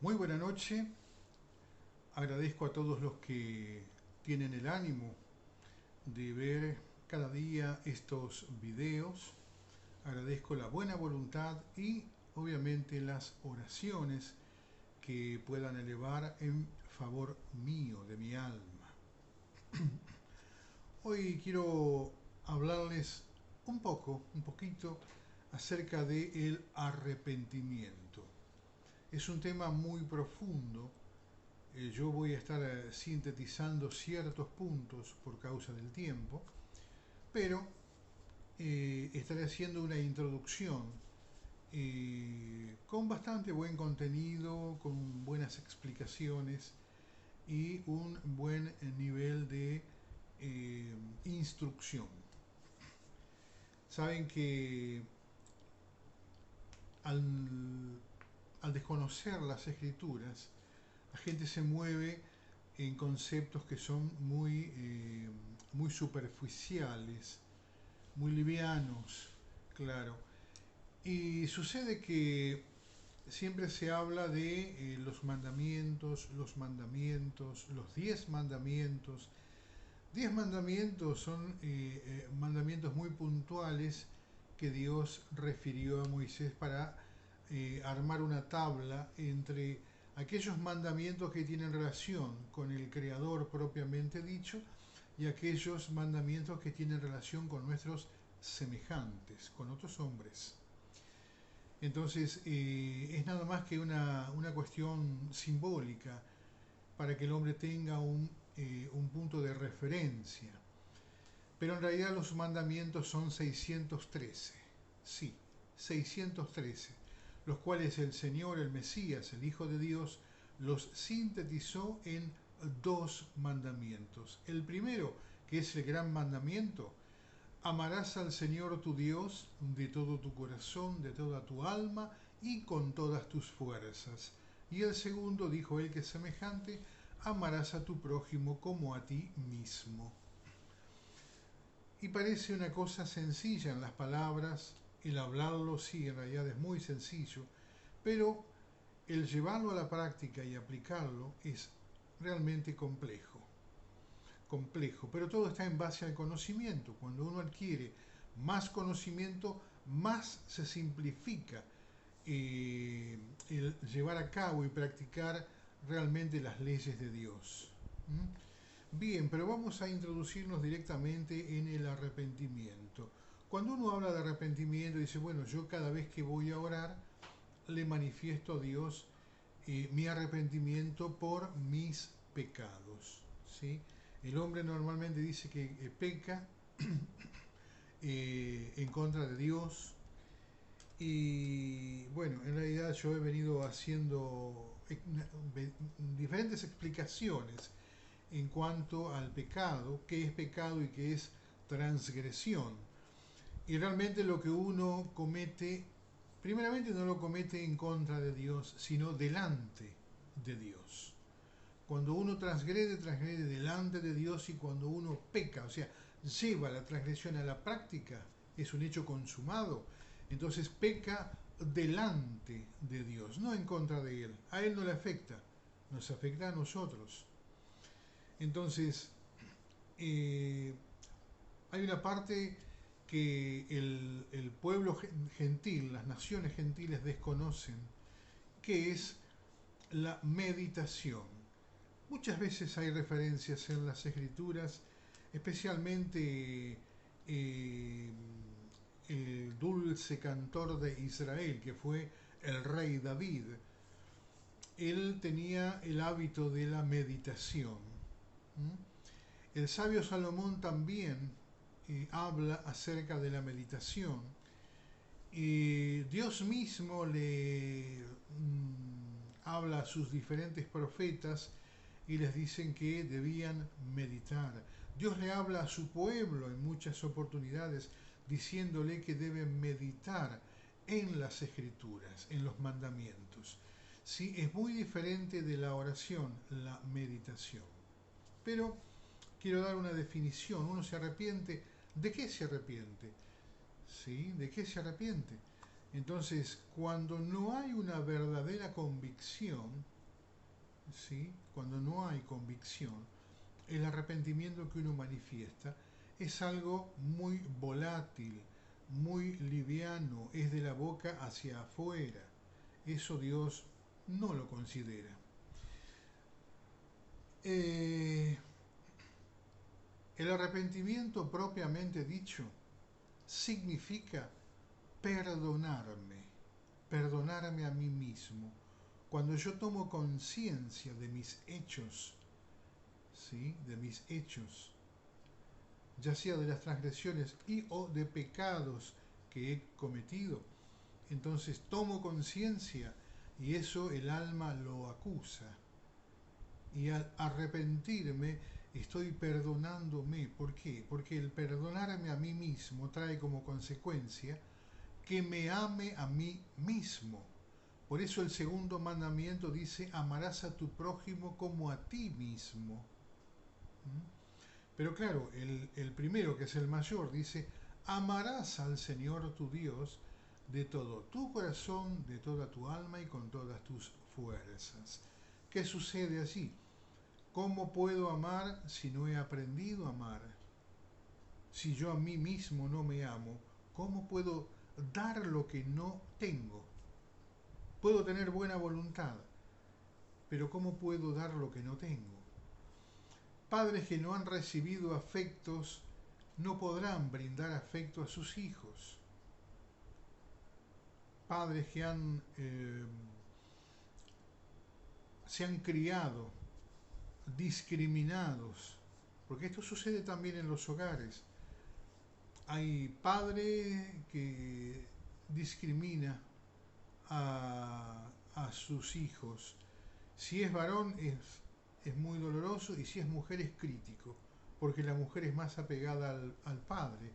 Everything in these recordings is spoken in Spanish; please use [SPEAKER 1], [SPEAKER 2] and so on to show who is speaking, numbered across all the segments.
[SPEAKER 1] Muy buena noche, agradezco a todos los que tienen el ánimo de ver cada día estos videos, agradezco la buena voluntad y obviamente las oraciones que puedan elevar en favor mío, de mi alma. Hoy quiero hablarles un poquito acerca del arrepentimiento. Es un tema muy profundo. Yo voy a estar sintetizando ciertos puntos por causa del tiempo, pero estaré haciendo una introducción con bastante buen contenido, con buenas explicaciones y un buen nivel de instrucción. Saben que al, al desconocer las escrituras, la gente se mueve en conceptos que son muy superficiales, muy livianos, claro. Y sucede que siempre se habla de los 10 mandamientos. 10 mandamientos son mandamientos muy puntuales que Dios refirió a Moisés para armar una tabla entre aquellos mandamientos que tienen relación con el Creador propiamente dicho y aquellos mandamientos que tienen relación con nuestros semejantes, con otros hombres. Entonces es nada más que una cuestión simbólica para que el hombre tenga un punto de referencia. Pero en realidad los mandamientos son 613, sí, 613, los cuales el Señor, el Mesías, el Hijo de Dios, los sintetizó en 2 mandamientos. El primero, que es el gran mandamiento: amarás al Señor tu Dios de todo tu corazón, de toda tu alma y con todas tus fuerzas. Y el segundo, dijo él, que es semejante: amarás a tu prójimo como a ti mismo. Y parece una cosa sencilla en las palabras, el hablarlo sí, en realidad es muy sencillo, pero el llevarlo a la práctica y aplicarlo es realmente complejo, pero todo está en base al conocimiento. Cuando uno adquiere más conocimiento, más se simplifica el llevar a cabo y practicar realmente las leyes de Dios. Bien, pero vamos a introducirnos directamente en el arrepentimiento. Cuando uno habla de arrepentimiento, dice, bueno, yo cada vez que voy a orar, le manifiesto a Dios mi arrepentimiento por mis pecados. ¿Sí? El hombre normalmente dice que peca en contra de Dios. Y bueno, en realidad yo he venido haciendo diferentes explicaciones en cuanto al pecado, qué es pecado y qué es transgresión. Y realmente lo que uno comete, primeramente no lo comete en contra de Dios, sino delante de Dios. Cuando uno transgrede, transgrede delante de Dios, y cuando uno peca, o sea, lleva la transgresión a la práctica, es un hecho consumado, entonces peca delante de Dios, no en contra de Él. A Él no le afecta, nos afecta a nosotros. Entonces, eh, hay una parte que el pueblo gentil, las naciones gentiles desconocen, que es la meditación. Muchas veces hay referencias en las escrituras, especialmente el dulce cantor de Israel, que fue el rey David. Él tenía el hábito de la meditación. El sabio Salomón también habla acerca de la meditación. Y Dios mismo le habla a sus diferentes profetas y les dicen que debían meditar. Dios le habla a su pueblo en muchas oportunidades diciéndole que deben meditar en las escrituras, en los mandamientos. Sí, es muy diferente de la oración, la meditación. Pero quiero dar una definición. Uno se arrepiente. ¿De qué se arrepiente? ¿Sí? ¿De qué se arrepiente? Entonces, cuando no hay una verdadera convicción, ¿sí? Cuando no hay convicción, el arrepentimiento que uno manifiesta es algo muy volátil, muy liviano, es de la boca hacia afuera. Eso Dios no lo considera. Eh, el arrepentimiento propiamente dicho significa perdonarme, perdonarme a mí mismo. Cuando yo tomo conciencia de mis hechos, ¿sí? De mis hechos, ya sea de las transgresiones y o de pecados que he cometido, entonces tomo conciencia y eso el alma lo acusa. Y al arrepentirme estoy perdonándome. ¿Por qué? Porque el perdonarme a mí mismo trae como consecuencia que me ame a mí mismo. Por eso el segundo mandamiento dice, amarás a tu prójimo como a ti mismo. ¿Mm? Pero claro, el primero, que es el mayor, dice, amarás al Señor tu Dios de todo tu corazón, de toda tu alma y con todas tus fuerzas. ¿Qué sucede allí? ¿Cómo puedo amar si no he aprendido a amar? Si yo a mí mismo no me amo, ¿cómo puedo dar lo que no tengo? Puedo tener buena voluntad, pero ¿cómo puedo dar lo que no tengo? Padres que no han recibido afectos no podrán brindar afecto a sus hijos. Padres que se han criado discriminados, porque esto sucede también en los hogares. Hay padre que discrimina a sus hijos. Si es varón es muy doloroso y si es mujer es crítico, porque la mujer es más apegada al padre,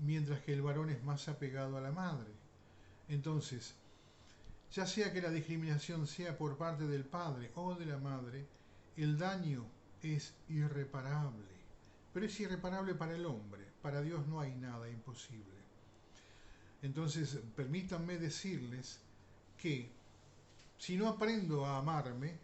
[SPEAKER 1] mientras que el varón es más apegado a la madre. Entonces, ya sea que la discriminación sea por parte del padre o de la madre, el daño es irreparable. Pero es irreparable para el hombre, para Dios no hay nada imposible. Entonces, permítanme decirles que si no aprendo a amarme,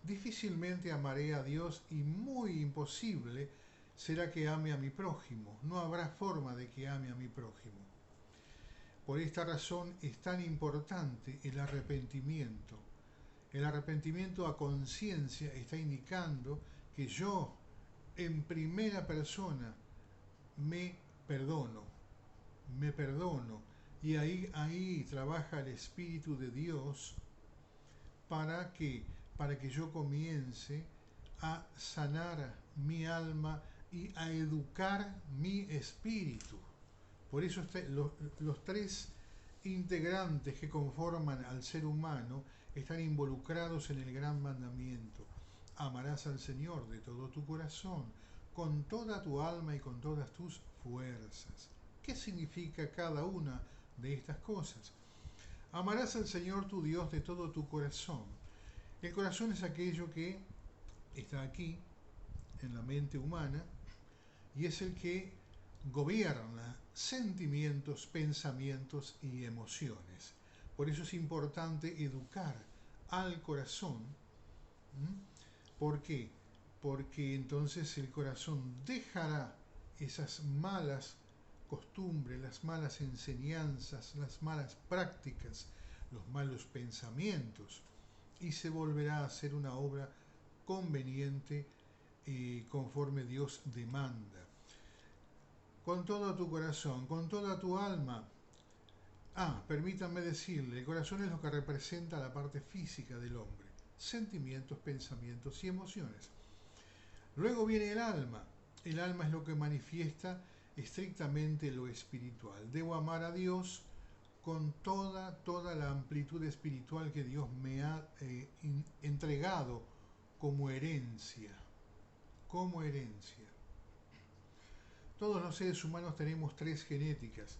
[SPEAKER 1] difícilmente amaré a Dios y muy imposible será que ame a mi prójimo. No habrá forma de que ame a mi prójimo. Por esta razón es tan importante el arrepentimiento. El arrepentimiento a conciencia está indicando que yo, en primera persona, me perdono, me perdono. Y ahí trabaja el Espíritu de Dios para que, para que yo comience a sanar mi alma y a educar mi espíritu. Por eso los tres integrantes que conforman al ser humano están involucrados en el gran mandamiento. Amarás al Señor de todo tu corazón, con toda tu alma y con todas tus fuerzas. ¿Qué significa cada una de estas cosas? Amarás al Señor tu Dios de todo tu corazón. El corazón es aquello que está aquí, en la mente humana, y es el que gobierna sentimientos, pensamientos y emociones. Por eso es importante educar al corazón. ¿Por qué? Porque entonces el corazón dejará esas malas costumbres, las malas enseñanzas, las malas prácticas, los malos pensamientos y se volverá a hacer una obra conveniente conforme Dios demanda. Con todo tu corazón, con toda tu alma. Permítanme decirle, el corazón es lo que representa la parte física del hombre, sentimientos, pensamientos y emociones. Luego viene el alma. El alma es lo que manifiesta estrictamente lo espiritual. Debo amar a Dios con toda la amplitud espiritual que Dios me ha entregado como herencia. Como herencia. Todos los seres humanos tenemos tres genéticas,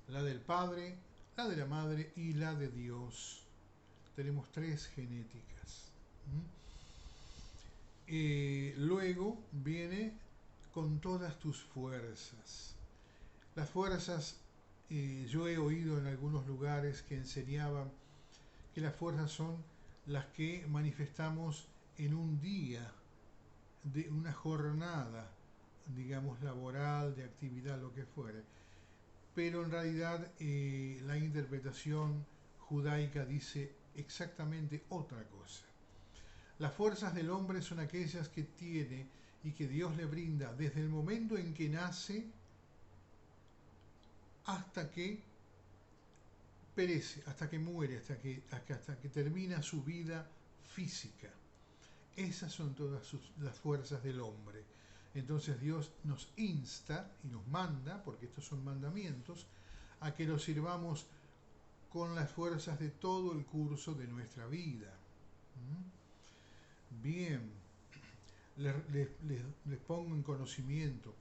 [SPEAKER 1] la del Padre, la de la Madre y la de Dios. Tenemos tres genéticas. Luego viene con todas tus fuerzas. Las fuerzas Yo he oído en algunos lugares que enseñaban que las fuerzas son las que manifestamos en un día, de una jornada, digamos, laboral, de actividad, lo que fuere. Pero en realidad la interpretación judaica dice exactamente otra cosa. Las fuerzas del hombre son aquellas que tiene y que Dios le brinda desde el momento en que nace hasta que perece, hasta que muere, hasta que termina su vida física. Esas son todas las fuerzas del hombre. Entonces Dios nos insta y nos manda, porque estos son mandamientos, a que los sirvamos con las fuerzas de todo el curso de nuestra vida. Bien, les pongo en conocimiento.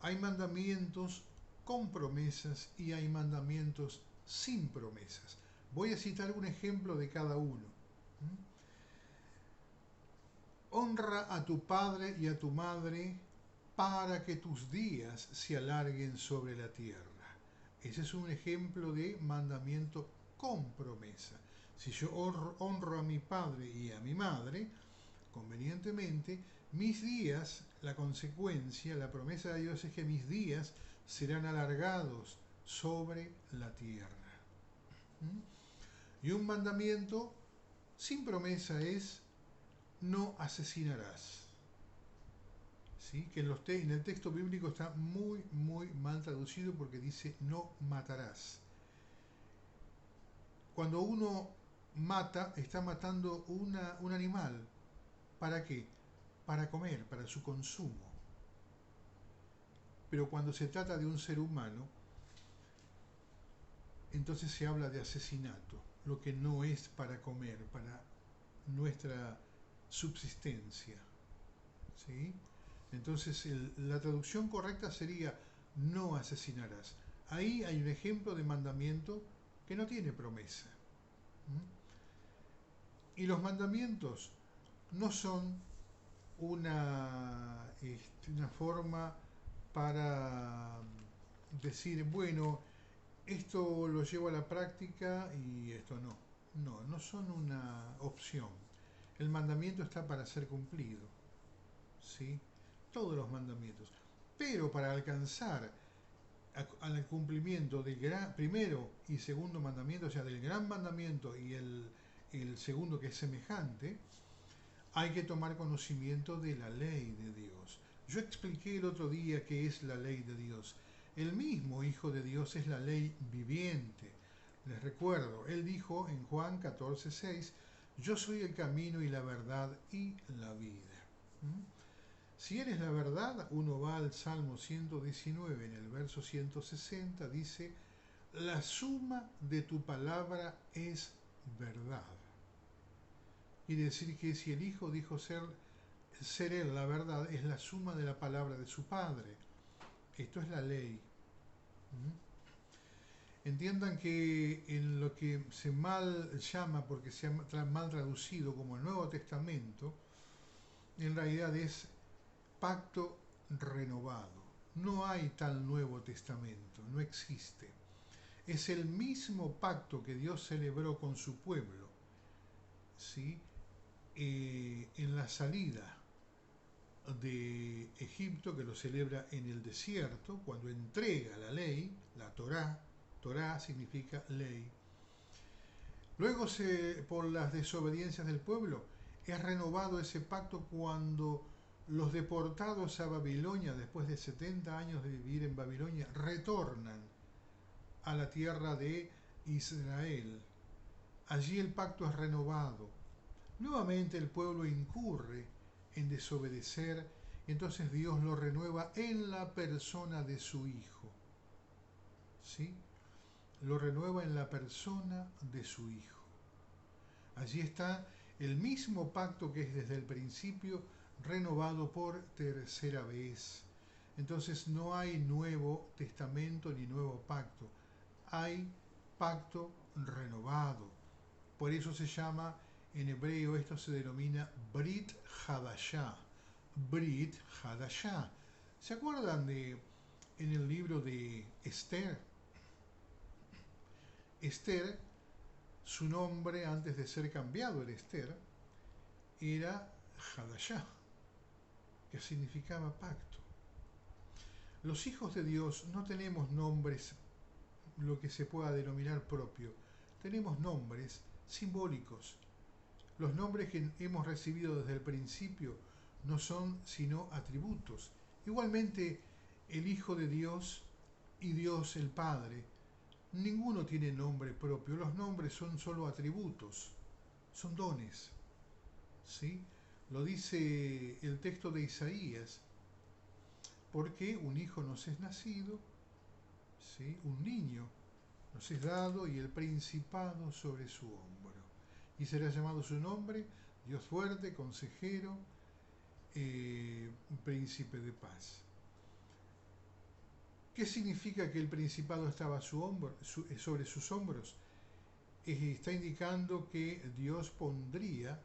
[SPEAKER 1] Hay mandamientos con promesas y hay mandamientos sin promesas. Voy a citar un ejemplo de cada uno. Honra a tu padre y a tu madre para que tus días se alarguen sobre la tierra. Ese es un ejemplo de mandamiento con promesa. Si yo honro a mi padre y a mi madre, convenientemente, mis días, la consecuencia, la promesa de Dios es que mis días serán alargados sobre la tierra. Y un mandamiento sin promesa es no asesinarás. ¿Sí? Que en el texto bíblico está muy, muy mal traducido porque dice no matarás. Cuando uno mata, está matando un animal. ¿Para qué? Para comer, para su consumo. Pero cuando se trata de un ser humano, entonces se habla de asesinato, lo que no es para comer, para nuestra subsistencia. ¿Sí? Entonces la traducción correcta sería no asesinarás. Ahí hay un ejemplo de mandamiento que no tiene promesa. Y los mandamientos no son una forma para decir, bueno, esto lo llevo a la práctica y esto no. No, no son una opción. El mandamiento está para ser cumplido. ¿Sí? Todos los mandamientos. Pero para alcanzar al cumplimiento del primero y segundo mandamiento, o sea, del gran mandamiento y el segundo que es semejante, hay que tomar conocimiento de la ley de Dios. Yo expliqué el otro día qué es la ley de Dios. El mismo Hijo de Dios es la ley viviente. Les recuerdo, él dijo en Juan 14:6, yo soy el camino y la verdad y la vida. Si eres la verdad, uno va al Salmo 119, en el verso 160, dice, la suma de tu palabra es verdad. Quiere decir que si el Hijo dijo ser él la verdad, es la suma de la palabra de su Padre. Esto es la ley. Entiendan que en lo que se mal llama, porque se ha mal traducido como el Nuevo Testamento, en realidad es pacto renovado. No hay tal Nuevo Testamento, no existe. Es el mismo pacto que Dios celebró con su pueblo, ¿sí? En la salida de Egipto, que lo celebra en el desierto, cuando entrega la ley, la Torá. Torá significa ley. Luego, por las desobediencias del pueblo, es renovado ese pacto cuando los deportados a Babilonia, después de 70 años de vivir en Babilonia, retornan a la tierra de Israel. Allí el pacto es renovado. Nuevamente el pueblo incurre en desobedecer, entonces Dios lo renueva en la persona de su Hijo. ¿Sí? Lo renueva en la persona de su Hijo. Allí está el mismo pacto que es desde el principio renovado por tercera vez. Entonces no hay Nuevo Testamento ni nuevo pacto. Hay pacto renovado. Por eso se llama, en hebreo esto se denomina Brit Hadashah. Brit Hadashah. ¿Se acuerdan de en el libro de Esther? Esther, su nombre antes de ser cambiado en Esther, era Hadashah, que significaba pacto. Los hijos de Dios no tenemos nombres, lo que se pueda denominar propio, tenemos nombres simbólicos. Los nombres que hemos recibido desde el principio no son sino atributos. Igualmente, el Hijo de Dios y Dios el Padre, ninguno tiene nombre propio. Los nombres son solo atributos, son dones. ¿Sí? Lo dice el texto de Isaías, porque un hijo nos es nacido, ¿sí? Un niño nos es dado y el principado sobre su hombro. Y será llamado su nombre, Dios fuerte, consejero, príncipe de paz. ¿Qué significa que el principado estaba sobre sus hombros? Está indicando que Dios pondría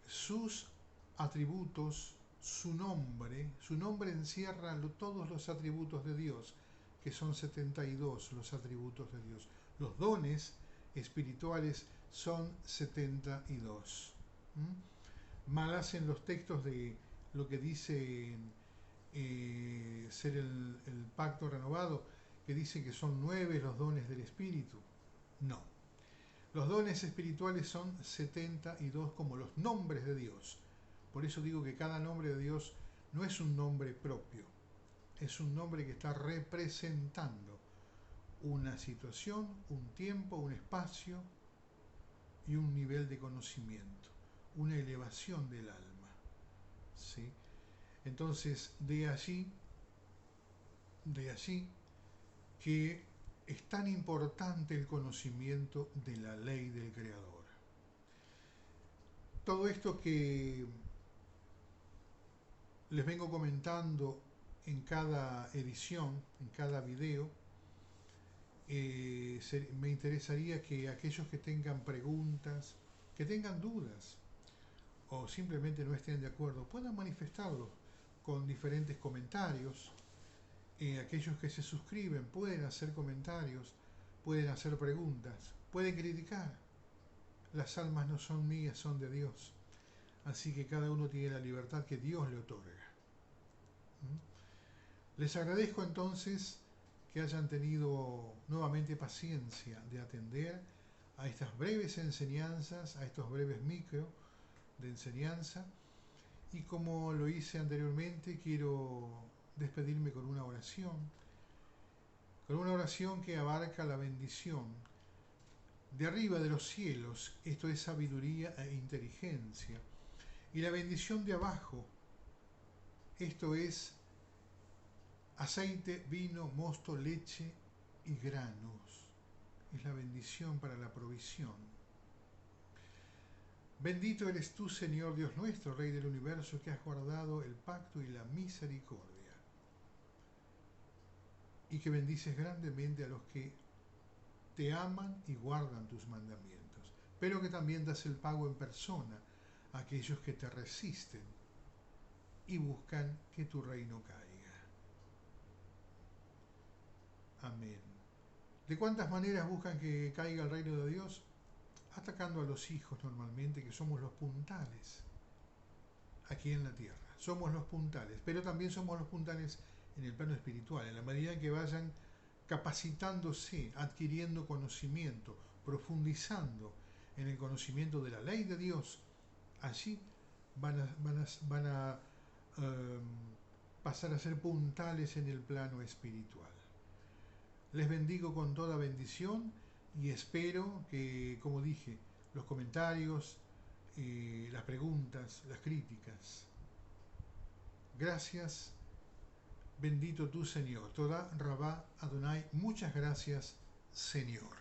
[SPEAKER 1] sus atributos, su nombre encierra todos los atributos de Dios, que son 72 los atributos de Dios. Los dones espirituales son 72. Mal hacen los textos de lo que dice ser el pacto renovado, que dice que son 9 los dones del Espíritu. No. Los dones espirituales son 72 como los nombres de Dios. Por eso digo que cada nombre de Dios no es un nombre propio, es un nombre que está representando una situación, un tiempo, un espacio y un nivel de conocimiento, una elevación del alma. ¿Sí? Entonces, de allí que es tan importante el conocimiento de la ley del Creador. Todo esto que les vengo comentando en cada edición, en cada video, me interesaría que aquellos que tengan preguntas, que tengan dudas o simplemente no estén de acuerdo, puedan manifestarlo con diferentes comentarios. Aquellos que se suscriben pueden hacer comentarios, pueden hacer preguntas, pueden criticar. Las almas no son mías, son de Dios. Así que cada uno tiene la libertad que Dios le otorga. Les agradezco entonces que hayan tenido nuevamente paciencia de atender a estas breves enseñanzas, a estos breves micro de enseñanza. Y como lo hice anteriormente, quiero despedirme con una oración que abarca la bendición de arriba de los cielos, esto es sabiduría e inteligencia, y la bendición de abajo, esto es aceite, vino, mosto, leche y granos, es la bendición para la provisión. Bendito eres tú, Señor Dios nuestro, Rey del universo, que has guardado el pacto y la misericordia, y que bendices grandemente a los que te aman y guardan tus mandamientos, pero que también das el pago en persona a aquellos que te resisten y buscan que tu reino caiga. Amén. ¿De cuántas maneras buscan que caiga el reino de Dios? Atacando a los hijos normalmente, que somos los puntales aquí en la tierra. Somos los puntales, pero también somos los puntales en el plano espiritual, en la medida en que vayan capacitándose, adquiriendo conocimiento, profundizando en el conocimiento de la ley de Dios, allí van a pasar a ser puntales en el plano espiritual. Les bendigo con toda bendición y espero que, como dije, los comentarios, las preguntas, las críticas. Gracias, bendito tú, Señor. Toda Rabá Adonai, muchas gracias, Señor.